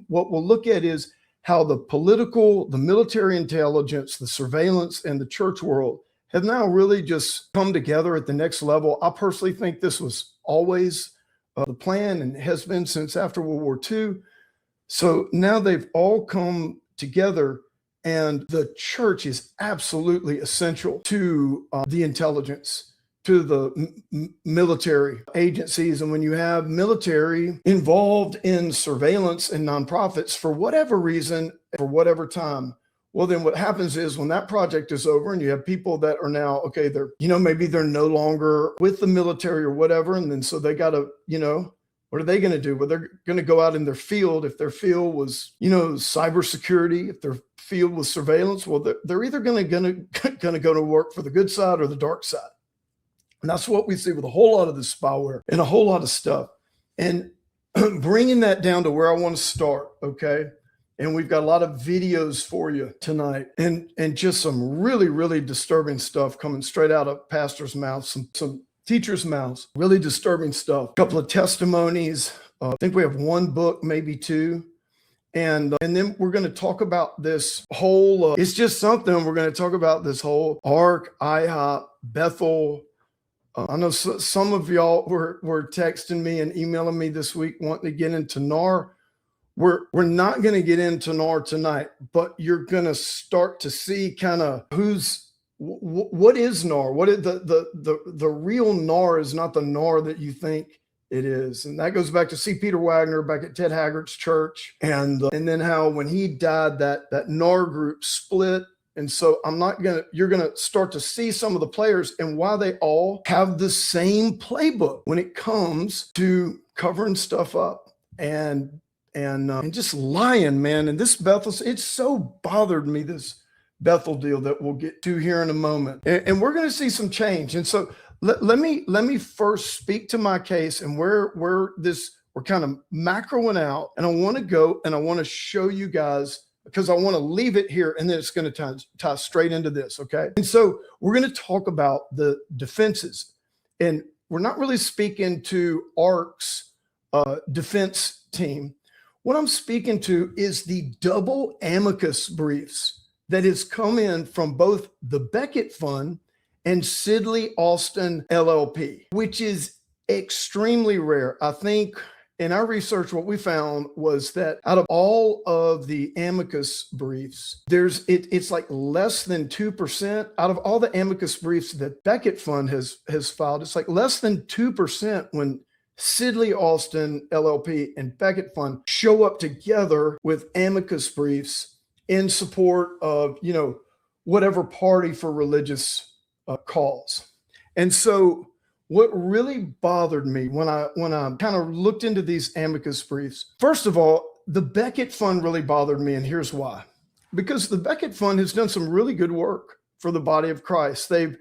what we'll look at is how the political, the military intelligence, the surveillance, and the church world have now really just come together at the next level. I personally think this was always the plan and has been since after World War II. So now they've all come together, and the church is absolutely essential to the intelligence, to the military agencies. And when you have military involved in surveillance and nonprofits for whatever reason, for whatever time, well, then what happens is when that project is over and you have people that are now, okay, they're, maybe they're no longer with the military or whatever. And then so they got to, what are they going to do? Well, they're going to go out in their field. If their field was, cybersecurity, if their field was surveillance, well, they're either going to go to work for the good side or the dark side. And that's what we see with a whole lot of this spyware and a whole lot of stuff. And bringing that down to where I want to start, okay? And we've got a lot of videos for you tonight, and just some really, really disturbing stuff coming straight out of pastors' mouths, some teachers' mouths, really disturbing stuff. A couple of testimonies. I think we have one book, maybe two. And then we're going to talk about this whole, it's just something. We're going to talk about this whole Ark, IHOP, Bethel. I know some of y'all were texting me and emailing me this week wanting to get into NAR. We're not going to get into NAR tonight, but you're going to start to see kind of what is NAR? What is the real NAR is not the NAR that you think it is. And that goes back to C. Peter Wagner back at Ted Haggart's church. And then how when he died, that NAR group split. And so you're going to start to see some of the players and why they all have the same playbook when it comes to covering stuff up and just lying, man. And this Bethel, it's so bothered me, this Bethel deal that we'll get to here in a moment. And we're going to see some change. And so let me first speak to my case and where we're kind of macroing out. And I want to go and I want to show you guys, because I want to leave it here and then it's going to tie straight into this, okay? And so we're going to talk about the defenses. And we're not really speaking to ARC's defense team. What I'm speaking to is the double amicus briefs that has come in from both the Becket Fund and Sidley Austin LLP, which is extremely rare. I think in our research, what we found was that out of all of the amicus briefs, it's like less than 2% out of all the amicus briefs that Becket Fund has filed. It's like less than 2% when Sidley Austin LLP and Becket Fund show up together with amicus briefs in support of, whatever party for religious cause. And so what really bothered me when I kind of looked into these amicus briefs, first of all, the Becket Fund really bothered me, and here's why. Because the Becket Fund has done some really good work for the body of Christ. They've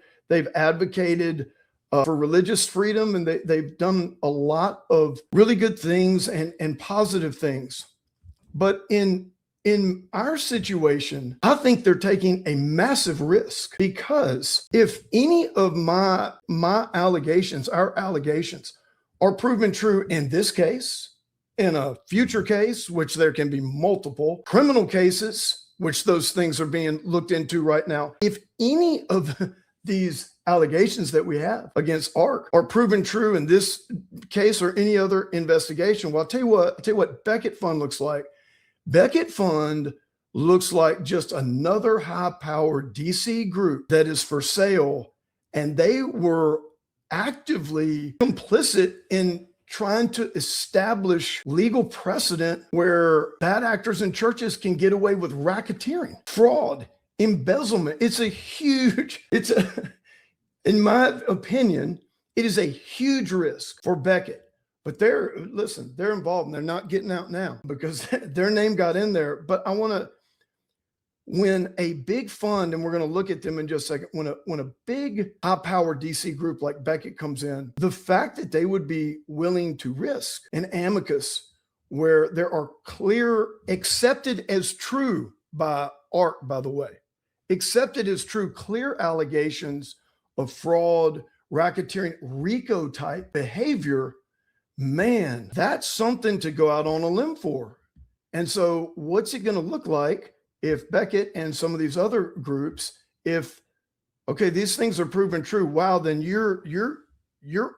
advocated for religious freedom, and they've done a lot of really good things and positive things. But in our situation, I think they're taking a massive risk, because if any of my allegations, our allegations, are proven true in this case, in a future case, which there can be multiple criminal cases, which those things are being looked into right now. If any of these allegations that we have against ARC are proven true in this case or any other investigation, well, I'll tell you what Becket Fund looks like. Becket Fund looks like just another high-powered DC group that is for sale, and they were actively complicit in trying to establish legal precedent where bad actors in churches can get away with racketeering, fraud, embezzlement. In my opinion, it is a huge risk for Becket. But they're involved and they're not getting out now because their name got in there. But when a big fund, and we're going to look at them in just a second, when a big high-powered DC group like Becket comes in, the fact that they would be willing to risk an amicus where there are clear, accepted as true by ARC, by the way, accepted as true, clear allegations of fraud, racketeering, RICO-type behavior, man, that's something to go out on a limb for. And so what's it going to look like if Becket and some of these other groups, if, okay, these things are proven true, wow, then you're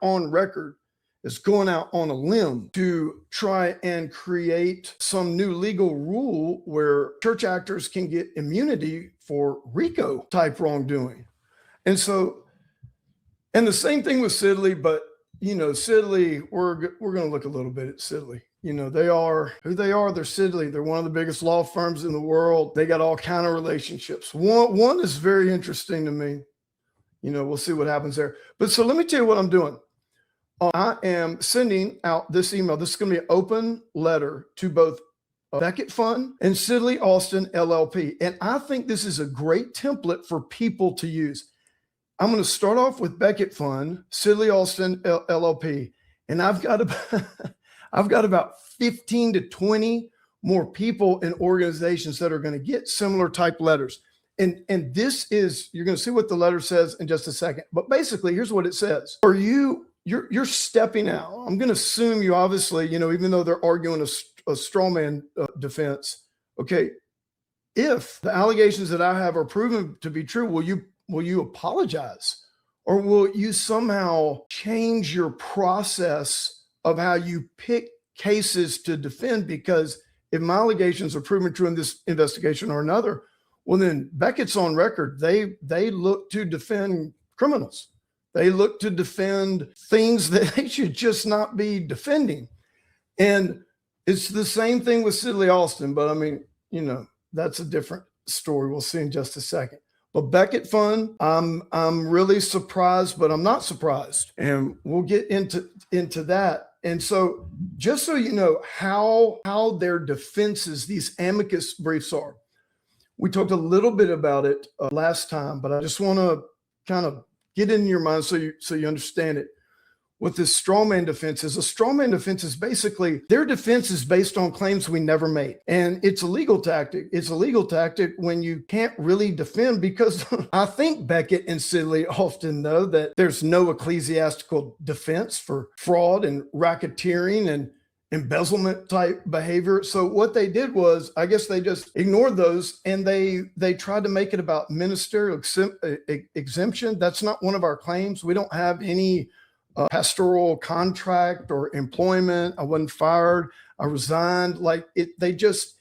on record as going out on a limb to try and create some new legal rule where church actors can get immunity for RICO type wrongdoing. And so, and the same thing with Sidley, but Sidley, we're going to look a little bit at Sidley. They are who they are. They're Sidley. They're one of the biggest law firms in the world. They got all kind of relationships. One is very interesting to me. We'll see what happens there. But so let me tell you what I'm doing. I am sending out this email. This is going to be an open letter to both Becket Fund and Sidley Austin LLP. And I think this is a great template for people to use. I'm going to start off with Becket Fund, Sidley Austin LLP, and I've got about 15 to 20 more people and organizations that are going to get similar type letters. And this is, you're going to see what the letter says in just a second. But basically, here's what it says. You're stepping out. I'm going to assume you obviously, even though they're arguing a straw man defense, okay, if the allegations that I have are proven to be true, will you apologize? Or will you somehow change your process of how you pick cases to defend? Because if my allegations are proven true in this investigation or another, well, then Beckett's on record. They look to defend criminals. They look to defend things that they should just not be defending. And it's the same thing with Sidley Austin, but I mean, that's a different story. We'll see in just a second. But Becket Fund, I'm really surprised, but I'm not surprised. And we'll get into that. And so just so you know how their defenses, these amicus briefs are. We talked a little bit about it last time, but I just want to kind of get in your mind so you understand it. What this straw man defense is, a straw man defense is basically their defense is based on claims we never made. And it's a legal tactic. It's a legal tactic when you can't really defend, because I think Becket and Sidley often know that there's no ecclesiastical defense for fraud and racketeering and embezzlement type behavior. So what they did was, I guess they just ignored those, and they tried to make it about ministerial exemption. That's not one of our claims. We don't have any pastoral contract or employment. I wasn't fired. I resigned. Like it, they just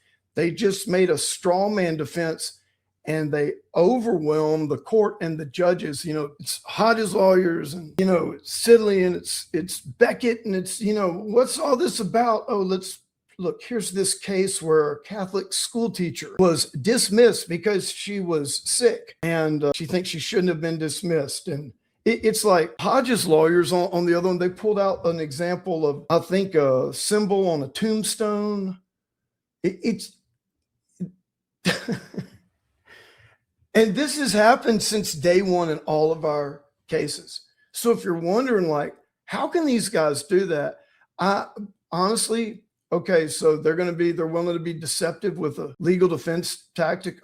made a straw man defense, and they overwhelmed the court and the judges. It's Hodges lawyers, and it's Sidley, and it's Becket, and it's what's all this about? Oh, let's look. Here's this case where a Catholic school teacher was dismissed because she was sick, and she thinks she shouldn't have been dismissed. And it's like Hodges lawyers on the other one. They pulled out an example of, I think, a symbol on a tombstone. It's and this has happened since day one in all of our cases. So if you're wondering, like, how can these guys do that? I honestly, okay, so they're willing to be deceptive with a legal defense tactic.